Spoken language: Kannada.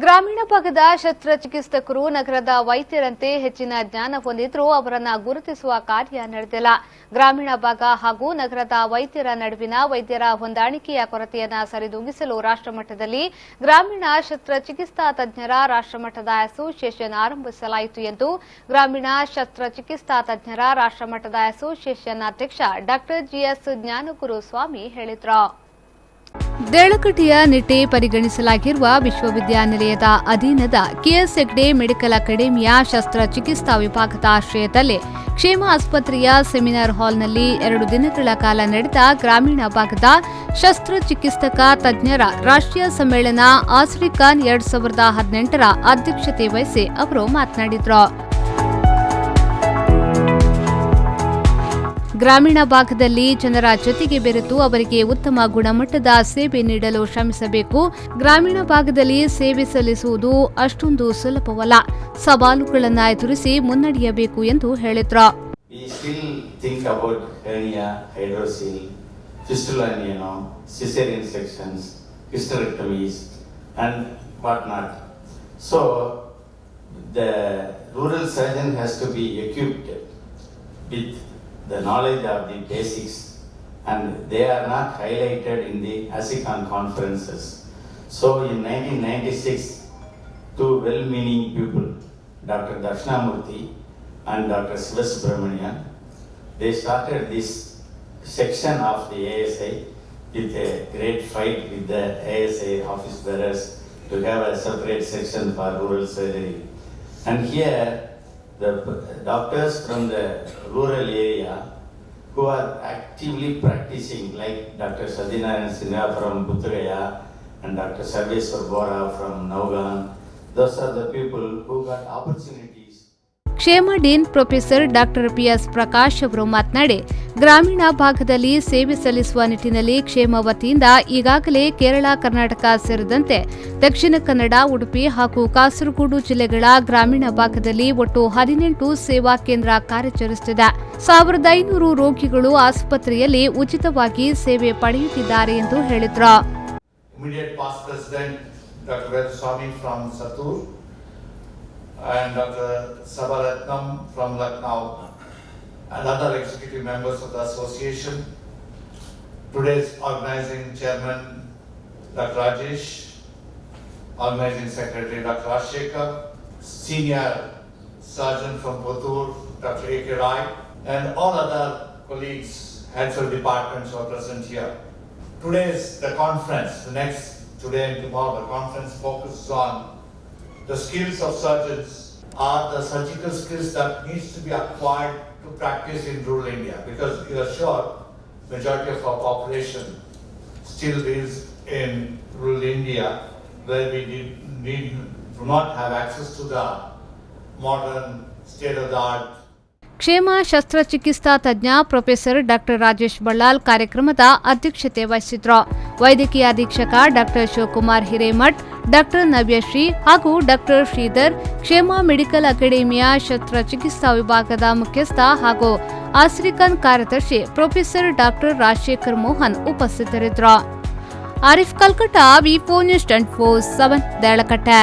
ಗ್ರಾಮೀಣ ಭಾಗದ ಶಸ್ತ್ರಚಿಕಿತ್ಸಕರು ನಗರದ ವೈದ್ಯರಂತೆ ಹೆಚ್ಚಿನ ಜ್ಞಾನ ಹೊಂದಿದ್ರೂ ಅವರನ್ನು ಗುರುತಿಸುವ ಕಾರ್ಯ ನಡೆದಿಲ್ಲ. ಗ್ರಾಮೀಣ ಭಾಗ ಹಾಗೂ ನಗರದ ವೈದ್ಯರ ನಡುವಿನ ವೈದ್ಯರ ಹೊಂದಾಣಿಕೆಯ ಕೊರತೆಯನ್ನು ಸರಿದೂಗಿಸಲು ರಾಷ್ಟ್ರಮಟ್ಟದಲ್ಲಿ ಗ್ರಾಮೀಣ ಶಸ್ತ್ರಚಿಕಿತ್ಸಾ ತಜ್ಞರ ರಾಷ್ಟ್ರಮಟ್ಟದ ಅಸೋಸಿಯೇಷನ್ ಆರಂಭಿಸಲಾಯಿತು ಎಂದು ಗ್ರಾಮೀಣ ಶಸ್ತ್ರಚಿಕಿತ್ಸಾ ತಜ್ಞರ ರಾಷ್ಟ್ರಮಟ್ಟದ ಅಸೋಸಿಯೇಷನ್ ಅಧ್ಯಕ್ಷ ಡಾ ಜಿಎಸ್ ಜ್ಞಾನಗುರು ಸ್ವಾಮಿ ಹೇಳಿದರು. ದೇಳಕಟ್ಟೆಯ ನಿಟ್ಟೆ ಪರಿಗಣಿಸಲಾಗಿರುವ ವಿಶ್ವವಿದ್ಯಾನಿಲಯದ ಅಧೀನದ ಕೆಎಸ್ ಹೆಗ್ಡೆ ಮೆಡಿಕಲ್ ಅಕಾಡೆಮಿಯ ಶಸ್ತ್ರಚಿಕಿತ್ಸಾ ವಿಭಾಗದ ಆಶ್ರಯದಲ್ಲಿ ಕ್ಷೇಮ ಆಸ್ಪತ್ರೆಯ ಸೆಮಿನಾರ್ ಹಾಲ್ನಲ್ಲಿ 2 ದಿನಗಳ ಕಾಲ ನಡೆದ ಗ್ರಾಮೀಣ ಭಾಗದ ಶಸ್ತ್ರಚಿಕಿತ್ಸಕ ತಜ್ಞರ ರಾಷ್ಟ್ರೀಯ ಸಮ್ಮೇಳನ ಆಸ್ರಿಕಾನ್ 2018ರ ಅಧ್ಯಕ್ಷತೆ ವಹಿಸಿ ಅವರು ಮಾತನಾಡಿದರು. ಗ್ರಾಮೀಣ ಭಾಗದಲ್ಲಿ ಜನರ ಜೊತೆಗೆ ಬೆರೆತು ಅವರಿಗೆ ಉತ್ತಮ ಗುಣಮಟ್ಟದ ಸೇವೆ ನೀಡಲು ಶ್ರಮಿಸಬೇಕು. ಗ್ರಾಮೀಣ ಭಾಗದಲ್ಲಿ ಸೇವೆ ಸಲ್ಲಿಸುವುದು ಅಷ್ಟೊಂದು ಸುಲಭವಲ್ಲ. ಸವಾಲುಗಳನ್ನು ಎದುರಿಸಿ ಮುನ್ನಡೆಯಬೇಕು ಎಂದು ಹೇಳಿದರು. The knowledge of the basics, and they are not highlighted in the ASEAN conferences. So in 1996, two well-meaning people, Dr. Dakshinamurthy and Dr. Sivasubramanian, they started this section of the ASI with a great fight with the ASI office bearers to have a separate section for rural surgery. And here the doctors from the rural area who are actively practicing, like Dr. Sadinarayan Sinha from Buddhagaya and Dr. Sarveswar Bora from Naugan, those are the people who got opportunities. ಕ್ಷೇಮ ಡೀನ್ ಪ್ರೊಫೆಸರ್ ಡಾ ಪಿಎಸ್ ಪ್ರಕಾಶ್ ಅವರು ಮಾತನಾಡಿ, ಗ್ರಾಮೀಣ ಭಾಗದಲ್ಲಿ ಸೇವೆ ಸಲ್ಲಿಸುವ ನಿಟ್ಟಿನಲ್ಲಿ ಕ್ಷೇಮ ವತಿಯಿಂದ ಈಗಾಗಲೇ ಕೇರಳ, ಕರ್ನಾಟಕ ಸೇರಿದಂತೆ ದಕ್ಷಿಣ ಕನ್ನಡ, ಉಡುಪಿ ಹಾಗೂ ಕಾಸರಗೋಡು ಜಿಲ್ಲೆಗಳ ಗ್ರಾಮೀಣ ಭಾಗದಲ್ಲಿ ಒಟ್ಟು 18 ಸೇವಾ ಕೇಂದ್ರ ಕಾರ್ಯಾಚರಿಸುತ್ತಿದೆ. 1500 ರೋಗಿಗಳು ಆಸ್ಪತ್ರೆಯಲ್ಲಿ ಉಚಿತವಾಗಿ ಸೇವೆ ಪಡೆಯುತ್ತಿದ್ದಾರೆ ಎಂದು ಹೇಳಿದರು. And Dr. Sabaratnam from Lucknow and other executive members of the association. Today's organizing chairman Dr. Rajesh, organizing secretary Dr. Ashekar, senior surgeon from Pottur Dr. A.K. Rai, and all other colleagues, heads of departments who are present here. Today's the conference, today and tomorrow the conference focuses on the skills of surgeons are the surgical skills that needs to be acquired to practice in rural India, because you are sure majority of our population still lives in rural India where we do not have access to the modern state-of-the-art. ಕ್ಷೇಮ ಶಸ್ತ್ರಚಿಕಿತ್ಸಾ ತಜ್ಞ ಪ್ರೊಫೆಸರ್ ಡಾ ರಾಜೇಶ್ ಬಳ್ಳಾಲ್ ಕಾರ್ಯಕ್ರಮದ ಅಧ್ಯಕ್ಷತೆ ವಹಿಸಿದ್ರು. ವೈದ್ಯಕೀಯ ಅಧೀಕ್ಷಕ ಡಾ ಶಿವಕುಮಾರ್ ಹಿರೇಮಠ್, ಡಾ ನವ್ಯಶ್ರೀ ಹಾಗೂ ಡಾ ಶ್ರೀಧರ್, ಕ್ಷೇಮ ಮೆಡಿಕಲ್ ಅಕಾಡೆಮಿಯ ಶಸ್ತ್ರಚಿಕಿತ್ಸಾ ವಿಭಾಗದ ಮುಖ್ಯಸ್ಥ ಹಾಗೂ ಆಸ್ರಿಕಾನ್ ಕಾರ್ಯದರ್ಶಿ ಪ್ರೊಫೆಸರ್ ಡಾ ರಾಜಶೇಖರ್ ಮೋಹನ್ ಉಪಸ್ಥಿತರಿದ್ದರು. ಆರಿಫ್ ಕಲ್ಕಟ್ಟ, ವಿ4 ನ್ಯೂಸ್ 24/7 ದೇಳಕಟ್ಟೆ.